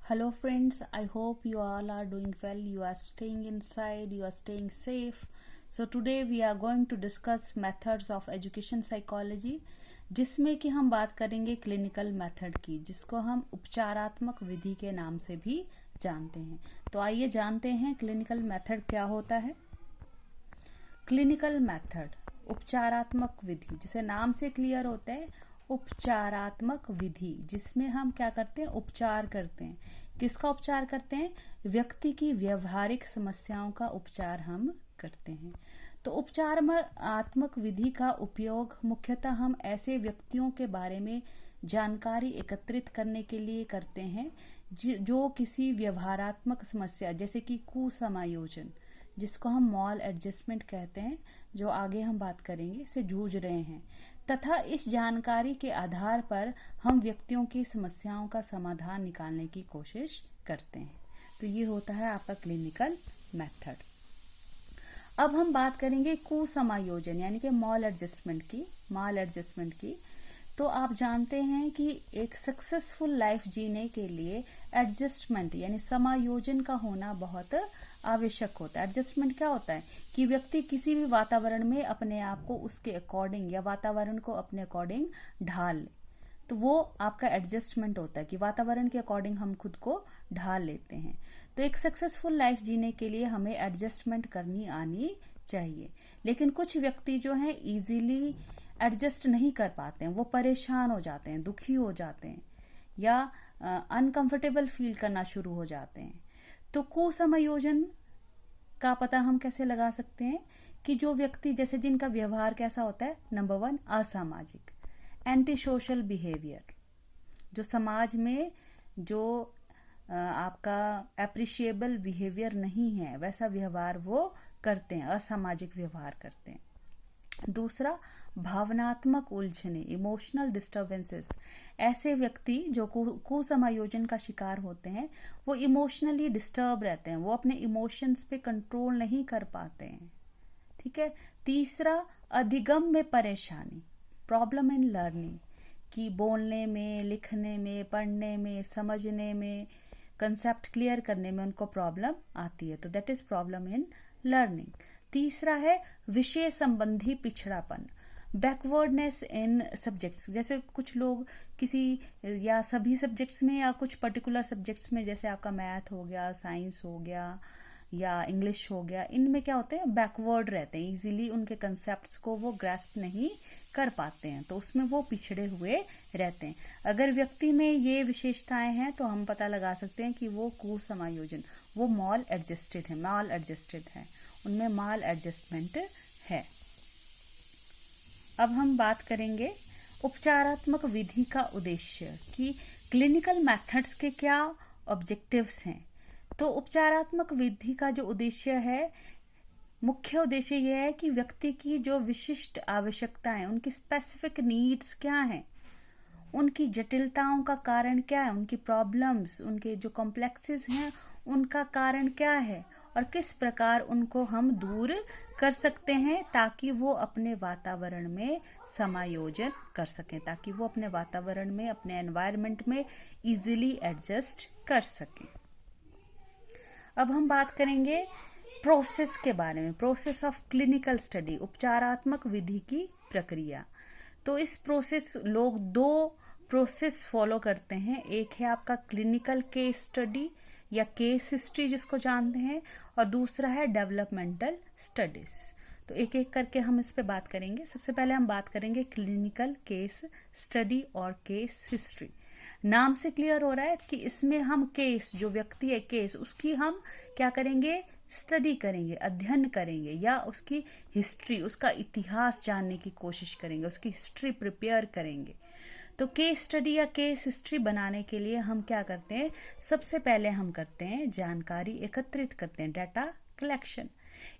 Hello, friends. I hope you all are doing well. You are staying inside, you are staying safe. So, today we are going to discuss methods of education psychology, जिसमें कि हम बात करेंगे clinical method की, जिसको हम उपचारात्मक विधि के नाम से भी जानते हैं। तो आइए जानते हैं क्लिनिकल मेथड क्या होता है। क्लिनिकल मेथड उपचारात्मक विधि, जिसे नाम से क्लियर होता है, उपचारात्मक विधि, जिसमें हम क्या करते हैं, उपचार करते हैं। किसका उपचार करते हैं? व्यक्ति की व्यवहारिक समस्याओं का उपचार हम करते हैं। तो उपचारात्मक विधि का उपयोग मुख्यतः हम ऐसे व्यक्तियों के बारे में जानकारी एकत्रित करने के लिए करते हैं जो किसी व्यवहारात्मक समस्या जैसे कि कुसमायोजन, जिसको हम मॉल एडजस्टमेंट कहते हैं, जो आगे हम बात करेंगे, से जूझ रहे हैं, तथा इस जानकारी के आधार पर हम व्यक्तियों की समस्याओं का समाधान निकालने की कोशिश करते हैं। तो ये होता है आपका क्लिनिकल मेथड। अब हम बात करेंगे कुसमायोजन यानी कि मॉल एडजस्टमेंट की। तो आप जानते हैं कि एक सक्सेसफुल लाइफ जीने के लिए एडजस्टमेंट यानी समायोजन का होना बहुत आवश्यक होता है। एडजस्टमेंट क्या होता है कि व्यक्ति किसी भी वातावरण में अपने आप को उसके अकॉर्डिंग या वातावरण को अपने अकॉर्डिंग ढाल ले, तो वो आपका एडजस्टमेंट होता है कि वातावरण के अकॉर्डिंग हम खुद को ढाल लेते हैं। तो एक सक्सेसफुल लाइफ जीने के लिए हमें एडजस्टमेंट करनी आनी चाहिए। लेकिन कुछ व्यक्ति जो हैं इजीली एडजस्ट नहीं कर पाते हैं, वो परेशान हो जाते हैं, दुखी हो जाते हैं या अनकंफर्टेबल फील करना शुरू हो जाते हैं। तो कुसमायोजन का पता हम कैसे लगा सकते हैं कि जो व्यक्ति जैसे जिनका व्यवहार कैसा होता है, नंबर 1 असामाजिक, एंटी सोशल बिहेवियर, जो समाज में जो आपका एप्रिशिएबल बिहेवियर नहीं है वैसा व्यवहार वो करते हैं, असामाजिक व्यवहार करते हैं। दूसरा, भावनात्मक उलझने, इमोशनल डिस्टर्बेंसेस, ऐसे व्यक्ति जो कुसमायोजन का शिकार होते हैं वो इमोशनली डिस्टर्ब रहते हैं, वो अपने इमोशंस पे कंट्रोल नहीं कर पाते हैं। ठीक है। तीसरा, अधिगम में परेशानी, प्रॉब्लम इन लर्निंग, कि बोलने में, लिखने में, पढ़ने में, समझने में, कंसेप्ट क्लियर करने में उनको प्रॉब्लम आती है, तो that is problem in learning. तीसरा है विषय संबंधी पिछड़ापन, बैकवर्डनेस इन सब्जेक्ट्स, जैसे कुछ लोग किसी या सभी सब्जेक्ट्स में या कुछ पर्टिकुलर सब्जेक्ट्स में, जैसे आपका मैथ हो गया, साइंस हो गया या इंग्लिश हो गया, इनमें क्या होते हैं, बैकवर्ड रहते हैं, इजीली उनके कंसेप्ट्स को वो ग्रास्प नहीं कर पाते हैं, तो उसमें वो पिछड़े हुए रहते हैं। अगर व्यक्ति में ये विशेषताएं हैं तो हम पता लगा सकते हैं कि वो कुसमायोजन, वो मॉल एडजस्टेड है, उनमें मॉल एडजस्टमेंट है। अब हम बात करेंगे उपचारात्मक विधि का उद्देश्य, कि क्लिनिकल मेथड्स के क्या ऑब्जेक्टिव्स हैं। तो उपचारात्मक विधि का जो उद्देश्य है, मुख्य उद्देश्य यह है कि व्यक्ति की जो विशिष्ट आवश्यकताएं, उनकी स्पेसिफिक नीड्स क्या हैं, उनकी जटिलताओं का कारण क्या है, उनकी प्रॉब्लम्स, उनके जो कॉम्प्लेक्सेस हैं उनका कारण क्या है, और किस प्रकार उनको हम दूर कर सकते हैं ताकि वो अपने वातावरण में समायोजन कर सकें, ताकि वो अपने वातावरण में, अपने एनवायरनमेंट में इजीली एडजस्ट कर सकें। अब हम बात करेंगे प्रोसेस के बारे में, प्रोसेस ऑफ क्लिनिकल स्टडी, उपचारात्मक विधि की प्रक्रिया। तो इस प्रोसेस, लोग 2 प्रोसेस फॉलो करते हैं। एक है आपका क्लिनिकल केस स्टडी या केस हिस्ट्री जिसको जानते हैं, और दूसरा है डेवलपमेंटल स्टडीज। तो एक एक करके हम इस पे बात करेंगे। सबसे पहले हम बात करेंगे क्लिनिकल केस स्टडी और केस हिस्ट्री। नाम से क्लियर हो रहा है कि इसमें हम केस, जो व्यक्ति है केस, उसकी हम क्या करेंगे, स्टडी करेंगे, अध्ययन करेंगे, या उसकी हिस्ट्री, उसका इतिहास जानने की कोशिश करेंगे, उसकी हिस्ट्री प्रिपेयर करेंगे। तो केस स्टडी या केस हिस्ट्री बनाने के लिए हम क्या करते हैं, सबसे पहले हम करते हैं जानकारी एकत्रित करते हैं, डाटा कलेक्शन।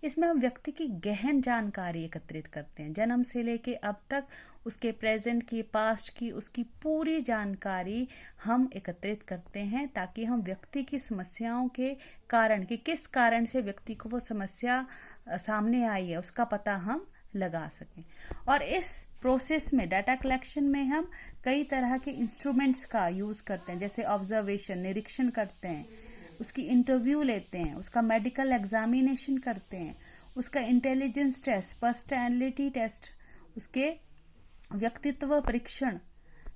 इसमें हम व्यक्ति की गहन जानकारी एकत्रित करते हैं, जन्म से लेके अब तक उसके प्रेजेंट की, पास्ट की, उसकी पूरी जानकारी हम एकत्रित करते हैं, ताकि हम व्यक्ति की समस्याओं के कारण, कि किस कारण से व्यक्ति को वो समस्या सामने आई है, उसका पता हम लगा सकें। और इस प्रोसेस में, डाटा कलेक्शन में हम कई तरह के इंस्ट्रूमेंट्स का यूज करते हैं, जैसे ऑब्जर्वेशन, निरीक्षण करते हैं, उसकी इंटरव्यू लेते हैं, उसका मेडिकल एग्जामिनेशन करते हैं, उसका इंटेलिजेंस टेस्ट, पर्सनैलिटी टेस्ट, उसके व्यक्तित्व परीक्षण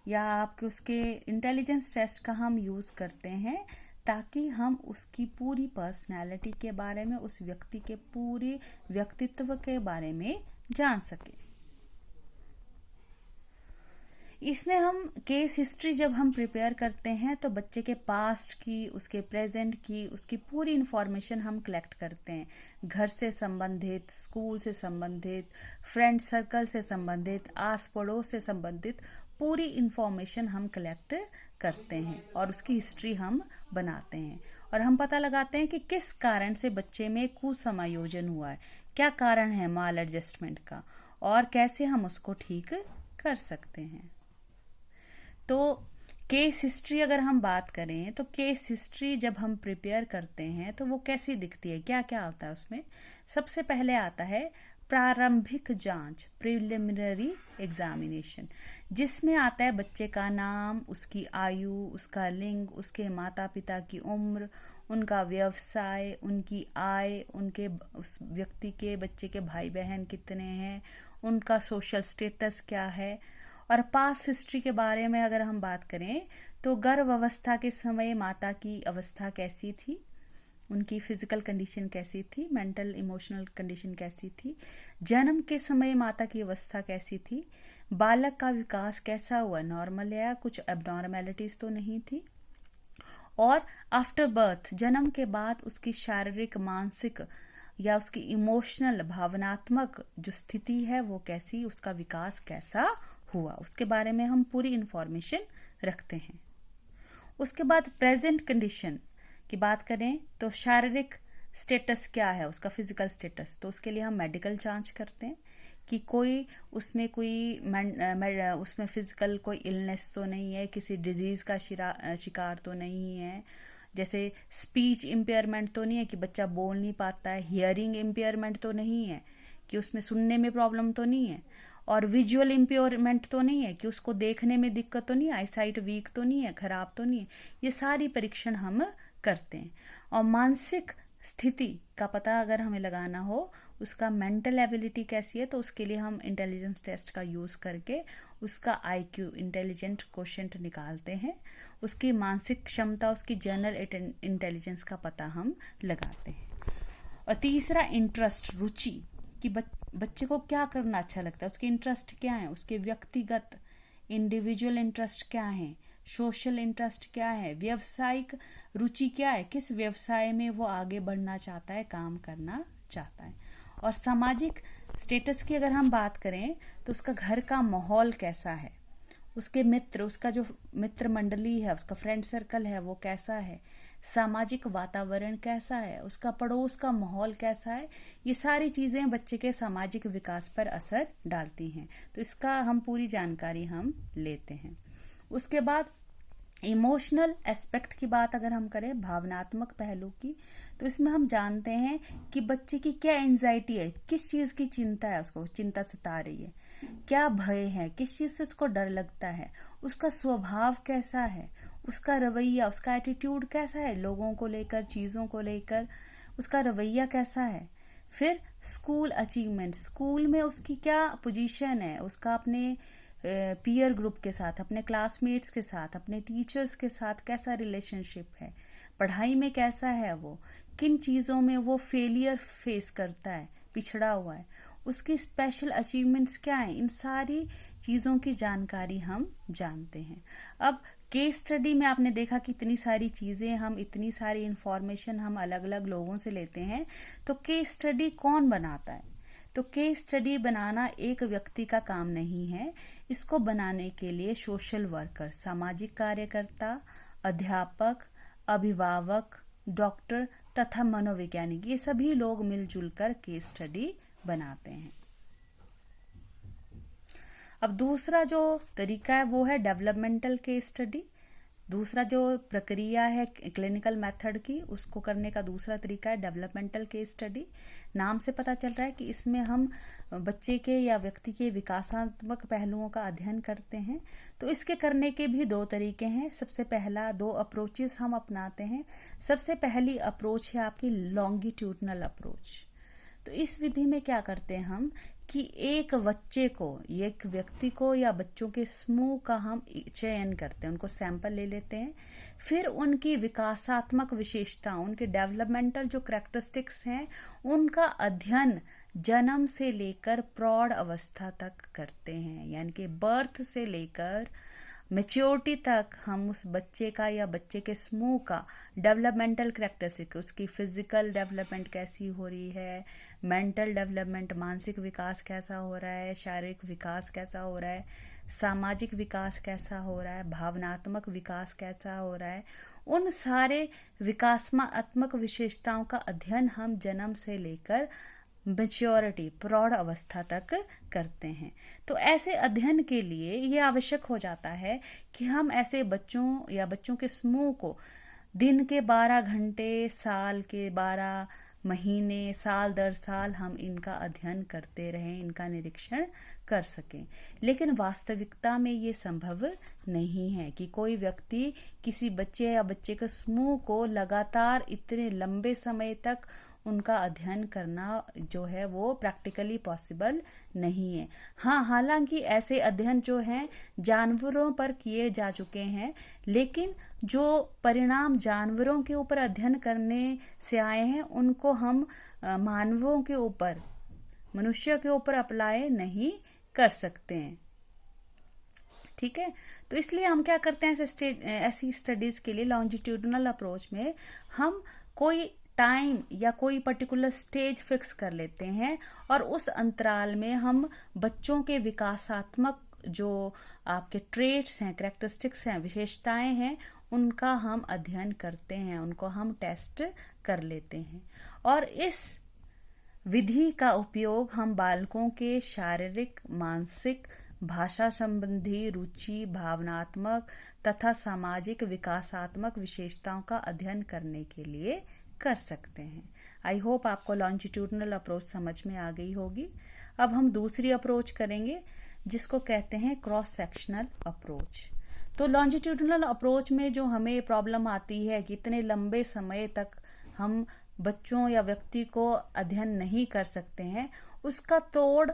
या आपके उसके इंटेलिजेंस टेस्ट का हम यूज करते हैं, ताकि हम उसकी पूरी पर्सनैलिटी के बारे में, उस व्यक्ति के पूरे व्यक्तित्व के बारे में जान सके। इसमें हम केस हिस्ट्री जब हम प्रिपेयर करते हैं तो बच्चे के पास्ट की, उसके प्रेजेंट की, उसकी पूरी इंफॉर्मेशन हम कलेक्ट करते हैं। घर से संबंधित, स्कूल से संबंधित, फ्रेंड सर्कल से संबंधित, आस पड़ोस से संबंधित पूरी इंफॉर्मेशन हम कलेक्ट करते हैं और उसकी हिस्ट्री हम बनाते हैं। और हम पता लगाते हैं कि किस कारण से बच्चे में कुसमायोजन हुआ है, क्या कारण है माल एडजस्टमेंट का, और कैसे हम उसको ठीक कर सकते हैं। तो केस हिस्ट्री अगर हम बात करें तो केस हिस्ट्री जब हम प्रिपेयर करते हैं तो वो कैसी दिखती है, क्या क्या आता है उसमें। सबसे पहले आता है प्रारंभिक जांच, प्रिलिमिनरी एग्जामिनेशन, जिसमें आता है बच्चे का नाम, उसकी आयु, उसका लिंग, उसके माता पिता की उम्र, उनका व्यवसाय, उनकी आय, उनके उस व्यक्ति के बच्चे के भाई बहन कितने हैं, उनका सोशल स्टेटस क्या है। और पास्ट हिस्ट्री के बारे में अगर हम बात करें तो गर्भ अवस्था के समय माता की अवस्था कैसी थी, उनकी फिजिकल कंडीशन कैसी थी, मेंटल इमोशनल कंडीशन कैसी थी, जन्म के समय माता की अवस्था कैसी थी, बालक का विकास कैसा हुआ, नॉर्मल या कुछ एबनॉर्मेलिटीज तो नहीं थी, और आफ्टर बर्थ, जन्म के बाद उसकी शारीरिक, मानसिक या उसकी इमोशनल, भावनात्मक जो स्थिति है वो कैसी, उसका विकास कैसा हुआ, उसके बारे में हम पूरी इंफॉर्मेशन रखते हैं। उसके बाद प्रेजेंट कंडीशन की बात करें तो शारीरिक स्टेटस क्या है, उसका फिजिकल स्टेटस, तो उसके लिए हम मेडिकल जांच करते हैं कि कोई उसमें उसमें फिजिकल कोई इलनेस तो नहीं है, किसी डिजीज का शिकार तो नहीं है, जैसे स्पीच इम्पेयरमेंट तो नहीं है कि बच्चा बोल नहीं पाता है, हियरिंग इम्पेयरमेंट तो नहीं है कि उसमें सुनने में प्रॉब्लम तो नहीं है, और विजुअल इम्पेयरमेंट तो नहीं है कि उसको देखने में दिक्कत तो नहीं है, आईसाइट वीक तो नहीं है, खराब तो नहीं है। ये सारी परीक्षण हम करते हैं। और मानसिक स्थिति का पता अगर हमें लगाना हो, उसका मेंटल एबिलिटी कैसी है, तो उसके लिए हम इंटेलिजेंस टेस्ट का यूज करके उसका आईक्यू, इंटेलिजेंट क्वोशिएंट निकालते हैं, उसकी मानसिक क्षमता, उसकी जनरल इंटेलिजेंस का पता हम लगाते हैं। और तीसरा इंटरेस्ट, रुचि, कि बच्चे को क्या करना अच्छा लगता है, उसके इंटरेस्ट क्या है, उसके व्यक्तिगत इंडिविजुअल इंटरेस्ट क्या है, सोशल इंटरेस्ट क्या है, व्यवसायिक रुचि क्या है, किस व्यवसाय में वो आगे बढ़ना चाहता है, काम करना चाहता है। और सामाजिक स्टेटस की अगर हम बात करें तो उसका घर का माहौल कैसा है, उसके मित्र, उसका जो मित्र मंडली है, उसका फ्रेंड सर्कल है वो कैसा है, सामाजिक वातावरण कैसा है, उसका पड़ोस का माहौल कैसा है, ये सारी चीजें बच्चे के सामाजिक विकास पर असर डालती हैं। तो इसका हम पूरी जानकारी हम लेते हैं। उसके बाद इमोशनल एस्पेक्ट की बात अगर हम करें, भावनात्मक पहलू की, तो इसमें हम जानते हैं कि बच्चे की क्या एंजाइटी है, किस चीज की चिंता है, उसको चिंता सता रही है, क्या भय है, किस चीज से उसको डर लगता है, उसका स्वभाव कैसा है, उसका रवैया, उसका एटीट्यूड कैसा है, लोगों को लेकर, चीजों को लेकर उसका रवैया कैसा है। फिर स्कूल अचीवमेंट, स्कूल में उसकी क्या पोजीशन है, उसका अपने पीयर ग्रुप के साथ, अपने क्लासमेट्स के साथ, अपने टीचर्स के साथ कैसा रिलेशनशिप है, पढ़ाई में कैसा है वो, किन चीज़ों में वो फेलियर फेस करता है, पिछड़ा हुआ है, उसकी स्पेशल अचीवमेंट्स क्या है, इन सारी चीज़ों की जानकारी हम जानते हैं। अब केस स्टडी में आपने देखा कि इतनी सारी चीज़ें, हम इतनी सारी इंफॉर्मेशन हम अलग अलग लोगों से लेते हैं, तो केस स्टडी कौन बनाता है? तो केस स्टडी बनाना एक व्यक्ति का काम नहीं है, इसको बनाने के लिए सोशल वर्कर, सामाजिक कार्यकर्ता, अध्यापक, अभिभावक, डॉक्टर तथा मनोवैज्ञानिक, ये सभी लोग मिलजुल कर केस स्टडी बनाते हैं। अब दूसरा जो तरीका है वो है डेवलपमेंटल केस स्टडी। दूसरा जो प्रक्रिया है क्लिनिकल मेथड की, उसको करने का दूसरा तरीका है डेवलपमेंटल केस स्टडी। नाम से पता चल रहा है कि इसमें हम बच्चे के या व्यक्ति के विकासात्मक पहलुओं का अध्ययन करते हैं। तो इसके करने के भी दो तरीके हैं। सबसे पहला, दो अप्रोचेस हम अपनाते हैं। सबसे पहली अप्रोच है आपकी लॉन्गिट्यूडनल अप्रोच। तो इस विधि में क्या करते हैं हम कि एक बच्चे को, एक व्यक्ति को या बच्चों के समूह का हम चयन करते हैं, उनको सैंपल ले लेते हैं, फिर उनकी विकासात्मक विशेषता, उनके डेवलपमेंटल जो कैरेक्टरिस्टिक्स हैं, उनका अध्ययन जन्म से लेकर प्रौढ़ अवस्था तक करते हैं। यानी कि बर्थ से लेकर मैच्योरिटी तक हम उस बच्चे का या बच्चे के समूह का डेवलपमेंटल कैरेक्टरिस्टिक, उसकी फिजिकल डेवलपमेंट कैसी हो रही है, मेंटल डेवलपमेंट, मानसिक विकास कैसा हो रहा है, शारीरिक विकास कैसा हो रहा है, सामाजिक विकास कैसा हो रहा है, भावनात्मक विकास कैसा हो रहा है, उन सारे विकासात्मक विशेषताओं का अध्ययन हम जन्म से लेकर मैच्योरिटी, प्रौढ़ अवस्था तक करते हैं। तो ऐसे अध्ययन के लिए ये आवश्यक हो जाता है कि हम ऐसे बच्चों या बच्चों के समूह को दिन के 12 घंटे, साल के 12 महीने, साल दर साल हम इनका अध्ययन करते रहें, इनका निरीक्षण कर सकें। लेकिन वास्तविकता में ये संभव नहीं है कि कोई व्यक्ति किसी बच्चे या बच्चे के समूह को लगातार इतने लंबे समय तक उनका अध्ययन करना जो है वो प्रैक्टिकली पॉसिबल नहीं है। हाँ, हालांकि ऐसे अध्ययन जो हैं जानवरों पर किए जा चुके हैं, लेकिन जो परिणाम जानवरों के ऊपर अध्ययन करने से आए हैं उनको हम मानवों के ऊपर, मनुष्य के ऊपर अप्लाई नहीं कर सकते हैं। ठीक है, तो इसलिए हम क्या करते हैं, ऐसी स्टडीज के लिए लॉन्जिट्यूडनल अप्रोच में हम कोई टाइम या कोई पर्टिकुलर स्टेज फिक्स कर लेते हैं और उस अंतराल में हम बच्चों के विकासात्मक जो आपके ट्रेट्स हैं, कैरेक्टरिस्टिक्स हैं, विशेषताएं हैं, उनका हम अध्ययन करते हैं, उनको हम टेस्ट कर लेते हैं। और इस विधि का उपयोग हम बालकों के शारीरिक, मानसिक, भाषा संबंधी, रुचि, भावनात्मक तथा सामाजिक विकासात्मक विशेषताओं का अध्ययन करने के लिए कर सकते हैं। आई होप आपको लॉन्जिट्यूडनल अप्रोच समझ में आ गई होगी। अब हम दूसरी अप्रोच करेंगे जिसको कहते हैं क्रॉस सेक्शनल अप्रोच। तो लॉन्जिट्यूडनल अप्रोच में जो हमें प्रॉब्लम आती है कि इतने लंबे समय तक हम बच्चों या व्यक्ति को अध्ययन नहीं कर सकते हैं, उसका तोड़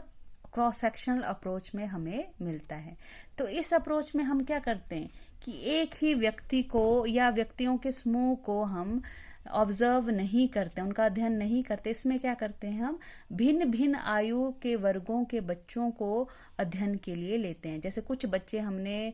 क्रॉस सेक्शनल अप्रोच में हमें मिलता है। तो इस अप्रोच में हम क्या करते हैं कि एक ही व्यक्ति को या व्यक्तियों के समूह को हम ऑब्जर्व नहीं करते, उनका अध्ययन नहीं करते। इसमें क्या करते हैं, हम भिन्न भिन्न आयु के वर्गों के बच्चों को अध्ययन के लिए लेते हैं। जैसे कुछ बच्चे हमने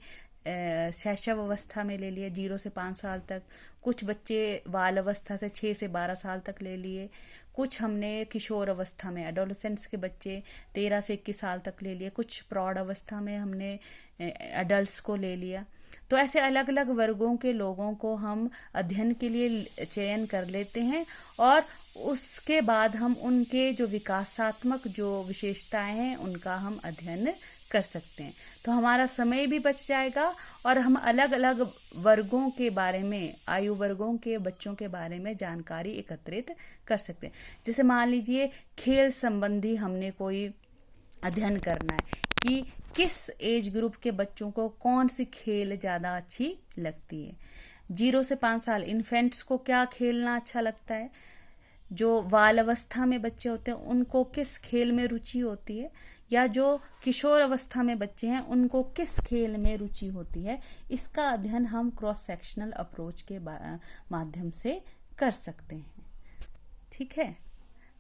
शैशव अवस्था में ले लिए 0 से 5 साल तक, कुछ बच्चे बाल अवस्था से 6 से 12 साल तक ले लिए, कुछ हमने किशोर अवस्था में एडोलेसेंट्स के बच्चे 13 से 21 साल तक ले लिए, कुछ प्रौढ़ अवस्था में हमने एडल्ट्स को ले लिया। तो ऐसे अलग अलग वर्गों के लोगों को हम अध्ययन के लिए चयन कर लेते हैं और उसके बाद हम उनके जो विकासात्मक जो विशेषताएं हैं उनका हम अध्ययन कर सकते हैं। तो हमारा समय भी बच जाएगा और हम अलग अलग वर्गों के बारे में, आयु वर्गों के बच्चों के बारे में जानकारी एकत्रित कर सकते हैं। जैसे मान लीजिए खेल संबंधी हमने कोई अध्ययन करना है कि किस एज ग्रुप के बच्चों को कौन सी खेल ज्यादा अच्छी लगती है। 0 से 5 साल इन्फेंट्स को क्या खेलना अच्छा लगता है, जो बाल अवस्था में बच्चे होते हैं उनको किस खेल में रुचि होती है, या जो किशोर अवस्था में बच्चे हैं उनको किस खेल में रुचि होती है। इसका अध्ययन हम क्रॉस सेक्शनल अप्रोच के माध्यम से कर सकते हैं। ठीक है,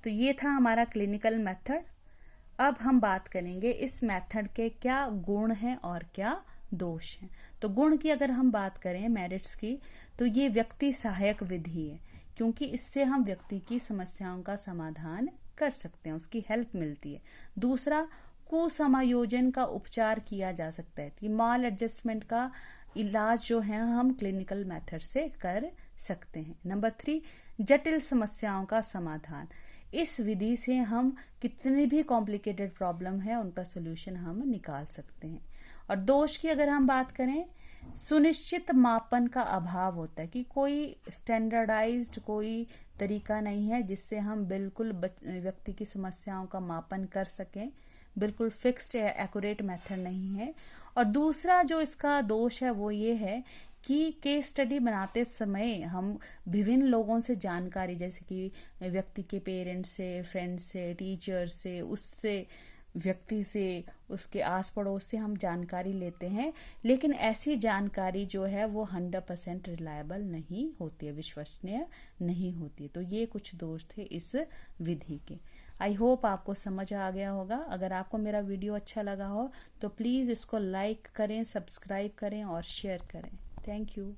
तो ये था हमारा क्लिनिकल मेथड। अब हम बात करेंगे इस मेथड के क्या गुण हैं और क्या दोष हैं। तो गुण की अगर हम बात करें, मेरिट्स की, तो ये व्यक्ति सहायक विधि है, क्योंकि इससे हम व्यक्ति की समस्याओं का समाधान कर सकते हैं, उसकी हेल्प मिलती है। दूसरा, कुसमायोजन का उपचार किया जा सकता है कि माल एडजस्टमेंट का इलाज जो है हम क्लिनिकल मेथड से कर सकते हैं। नंबर 3, जटिल समस्याओं का समाधान। इस विधि से हम कितनी भी कॉम्प्लिकेटेड प्रॉब्लम है उनका सोल्यूशन हम निकाल सकते हैं। और दोष की अगर हम बात करें सुनिश्चित मापन का अभाव होता है कि कोई स्टैंडर्डाइज्ड कोई तरीका नहीं है जिससे हम बिल्कुल व्यक्ति की समस्याओं का मापन कर सकें, बिल्कुल फिक्स्ड या एक्यूरेट मेथड नहीं है। और दूसरा जो इसका दोष है वो ये है कि केस स्टडी बनाते समय हम विभिन्न लोगों से जानकारी, जैसे कि व्यक्ति के पेरेंट्स से, फ्रेंड्स से, टीचर से, उससे व्यक्ति से, उसके आस पड़ोस से हम जानकारी लेते हैं, लेकिन ऐसी जानकारी जो है वो 100% रिलायबल नहीं होती है, विश्वसनीय नहीं होती है। तो ये कुछ दोष थे इस विधि के। आई होप आपको समझ आ गया होगा। अगर आपको मेरा वीडियो अच्छा लगा हो तो प्लीज़ इसको लाइक करें, सब्सक्राइब करें और शेयर करें। Thank you.